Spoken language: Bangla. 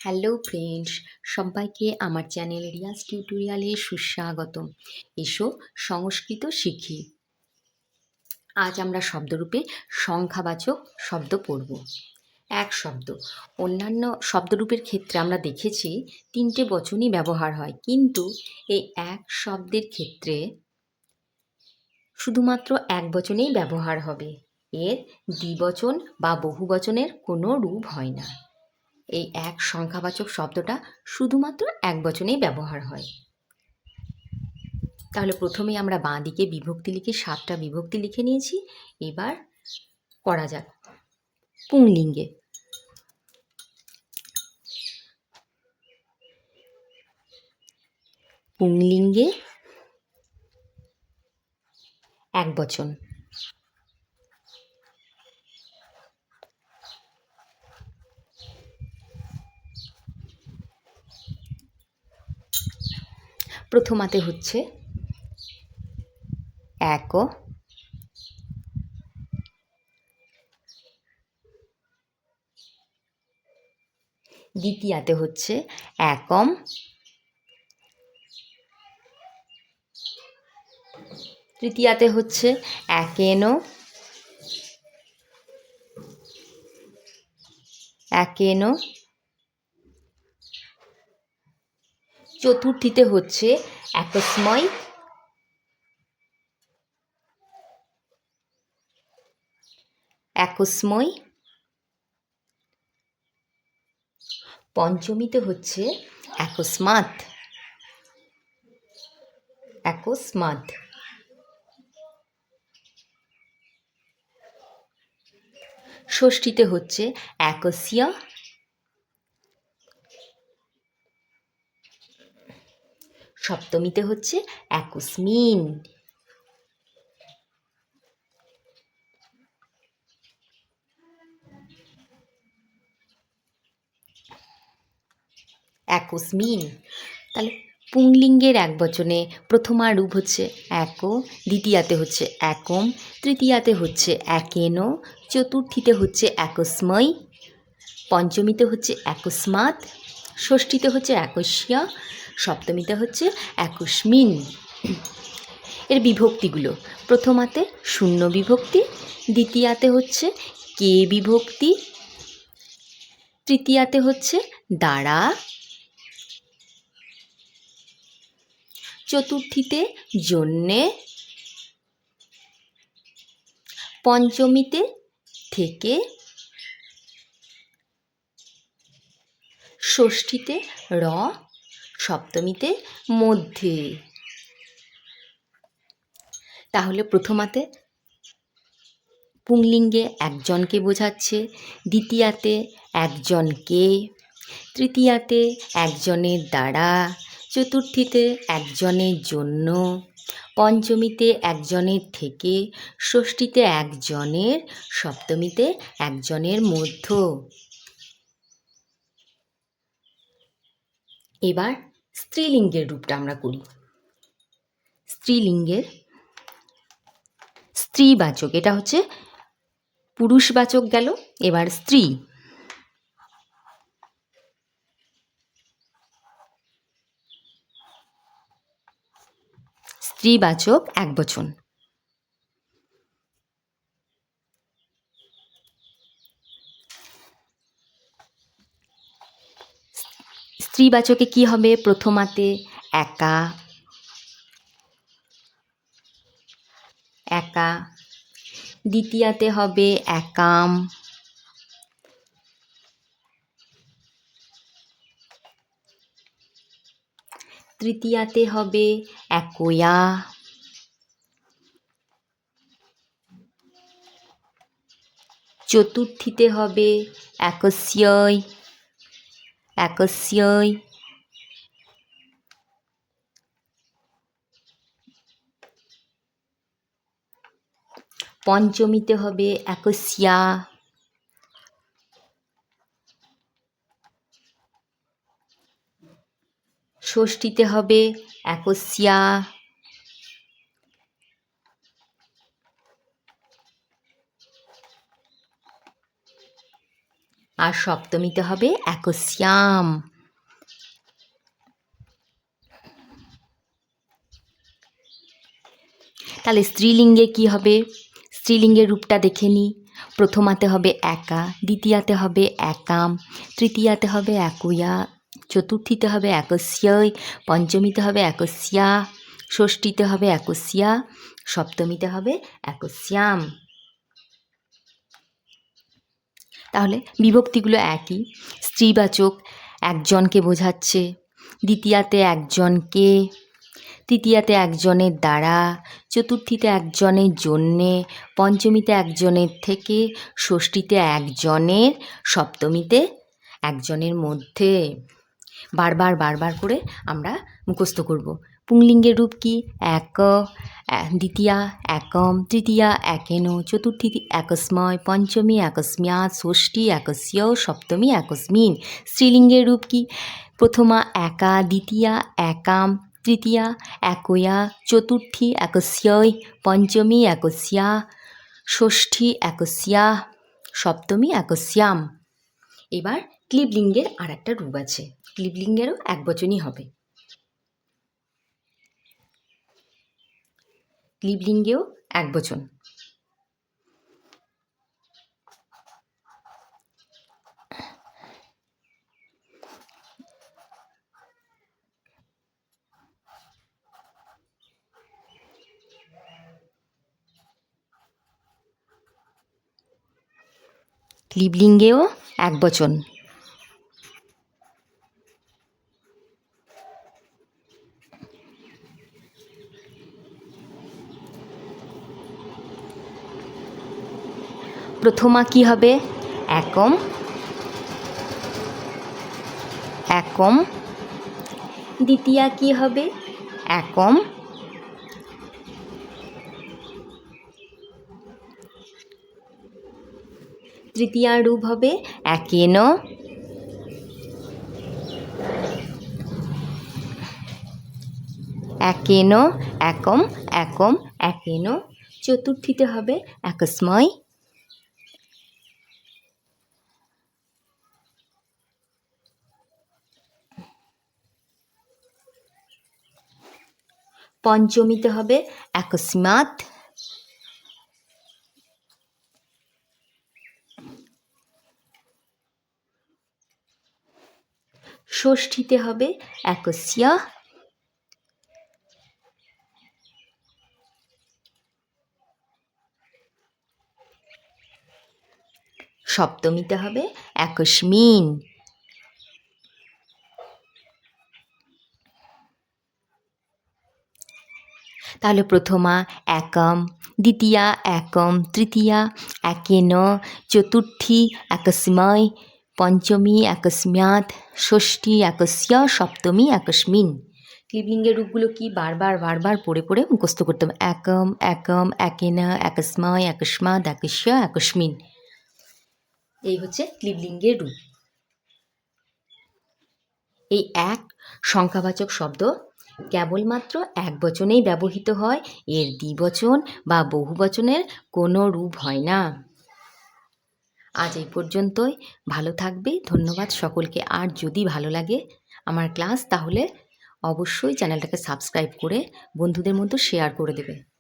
হ্যালো ফ্রেন্ডস, সবাইকে আমার চ্যানেল রিয়াজ টিউটোরিয়ালে সুস্বাগতম। এসো সংস্কৃত শিখি। আজ আমরা শব্দরূপে সংখ্যাবাচক শব্দ পড়ব। এক শব্দ। অন্যান্য শব্দরূপের ক্ষেত্রে আমরা দেখেছি তিনটে বচনই ব্যবহার হয়, কিন্তু এই এক শব্দের ক্ষেত্রে শুধুমাত্র এক বচনেই ব্যবহার হবে। এর দ্বিবচন বা বহুবচনের কোনো রূপ হয় না। এই এক সংখ্যাবাচক শব্দটা শুধুমাত্র এক বচনেই ব্যবহার হয়। তাহলে প্রথমেই আমরা বাঁ দিকে বিভক্তি লিখে 7টা বিভক্তি লিখে নিয়েছি। এবার করা যাক পুংলিঙ্গে। পুংলিঙ্গে এক বচন। প্রথমাতে হচ্ছে এক, দ্বিতীয়াতে হচ্ছে একম, তৃতীয়াতে হচ্ছে একেন, একেন, চতুর্থীতে হচ্ছে একস্ময়, একস্ময়, পঞ্চমীতে হচ্ছে একস্মাৎ, একস্মাৎ, ষষ্ঠীতে হচ্ছে একস্য, সপ্তমীতে হচ্ছে একস্মিন, একস্মিন। তাহলে পুংলিঙ্গের এক বচনে প্রথমা রূপ হচ্ছে এক, দ্বিতীয়াতে হচ্ছে একম, তৃতীয়াতে হচ্ছে একেন, চতুর্থীতে হচ্ছে একস্ময়, পঞ্চমীতে হচ্ছে একস্মাৎ, ষষ্ঠীতে হচ্ছে একস্য, সপ্তমীতে হচ্ছে একস্মিন। এর বিভক্তিগুলো: প্রথমাতে শূন্য বিভক্তি, দ্বিতীয়াতে হচ্ছে কে বিভক্তি, তৃতীয়াতে হচ্ছে দ্বারা, চতুর্থীতে জন্যে, পঞ্চমীতে থেকে, ষষ্ঠীতে র, সপ্তমীতে মধ্যে। তাহলে প্রথমাতে পুংলিঙ্গে একজনকে বোঝাচ্ছে, দ্বিতীয়াতে একজনকে, তৃতীয়াতে একজনের দ্বারা, চতুর্থীতে একজনের জন্য, পঞ্চমীতে একজনের থেকে, ষষ্ঠীতে একজনের, সপ্তমীতে একজনের মধ্য। এবার স্ত্রীলিঙ্গের রূপটা আমরা করি। স্ত্রীলিঙ্গের স্ত্রীবাচক, এটা হচ্ছে পুরুষবাচক গেল, এবার স্ত্রী। স্ত্রীবাচক এক বচন। স্ত্রীবাচকে কি হবে? প্রথমাতে একা, একা, দ্বিতীয়াতে হবে একাম, তৃতীয়াতে হবে একয়া, চতুর্থীতে হবে একস্যই, একস্যই, পঞ্চমীতে হবে একস্যা, ষষ্ঠীতে হবে একস্যা, আর সপ্তমীতে হবে একস্যাম। তাহলে স্ত্রীলিঙ্গে কি হবে? স্ত্রীলিঙ্গের রূপটা দেখে নিই। প্রথমাতে হবে একা, দ্বিতীয়াতে হবে একাম, তৃতীয়াতে হবে একয়া, চতুর্থীতে হবে একস্যই, পঞ্চমীতে হবে একস্যা, ষষ্ঠীতে হবে একস্যা, সপ্তমীতে হবে একস্যাম। তাহলে বিভক্তিগুলো একই। স্ত্রীবাচক একজনকে বোঝাচ্ছে, দ্বিতীয়াতে একজনকে, তৃতীয়াতে একজনের দ্বারা, চতুর্থীতে একজনের জন্যে, পঞ্চমীতে একজনের থেকে, ষষ্ঠীতে একজনের, সপ্তমীতে একজনের মধ্যে। বারবার বারবার করে আমরা মুখস্থ করব। পুংলিঙ্গের রূপ কি? এক, দ্বিতীয়া একম, তৃতীয়া একেন, চতুর্থী একস্ময়, পঞ্চমী একস্ম্যাৎ, ষষ্ঠী একস্য, সপ্তমী একস্মিন। স্ত্রীলিঙ্গের রূপ কি? প্রথমা একা, দ্বিতীয়া একাম, তৃতীয়া একয়া, চতুর্থী একস্যই, পঞ্চমী একস্যা, ষষ্ঠী একস্যা, সপ্তমী একস্যাম। এবার ক্লীবলিঙ্গের আর একটা রূপ আছে। ক্লীবলিঙ্গেরও একবচনই হবে। ক্লীবলিঙ্গেও একবচন। ক্লীবলিঙ্গেও একবচন। প্রথমা কি হবে? একম, একম। দ্বিতীয়া কি হবে? একম। তৃতীয়া রূপ হবে একেন। একেন, একম, একম, একেন। চতুর্থীতে হবে একস্ময়। পঞ্চমীতে হবে একস্মাৎ। ষষ্ঠীতে হবে একস্যা। সপ্তমীতে হবে একস্মিন। তাহলে প্রথমা একম, দ্বিতীয়া একম, তৃতীয়া একেন, চতুর্থী একস্ময়, পঞ্চমী একস্ম্যাৎ, ষষ্ঠী একস্য, সপ্তমী একস্মিন। ক্লীবলিঙ্গের রূপগুলো কি? বারবার বারবার পড়ে পড়ে মুখস্থ করতে হবে। একম, একম, একেন, একস্ময়, একস্মাৎ, একস্য, একস্মিন। এই হচ্ছে ক্লীবলিঙ্গের রূপ। এই এক সংখ্যাবাচক শব্দ কেবলমাত্র একবচনেই ব্যবহৃত হয়, এর দ্বিবচন বা বহুবচনের কোনো রূপ হয় না। আজ এই পর্যন্তই। ভালো থাকবে। ধন্যবাদ সকলকে। আর যদি ভালো লাগে আমার ক্লাস, তাহলে অবশ্যই চ্যানেলটাকে সাবস্ক্রাইব করে বন্ধুদের মধ্যে শেয়ার করে দেবে।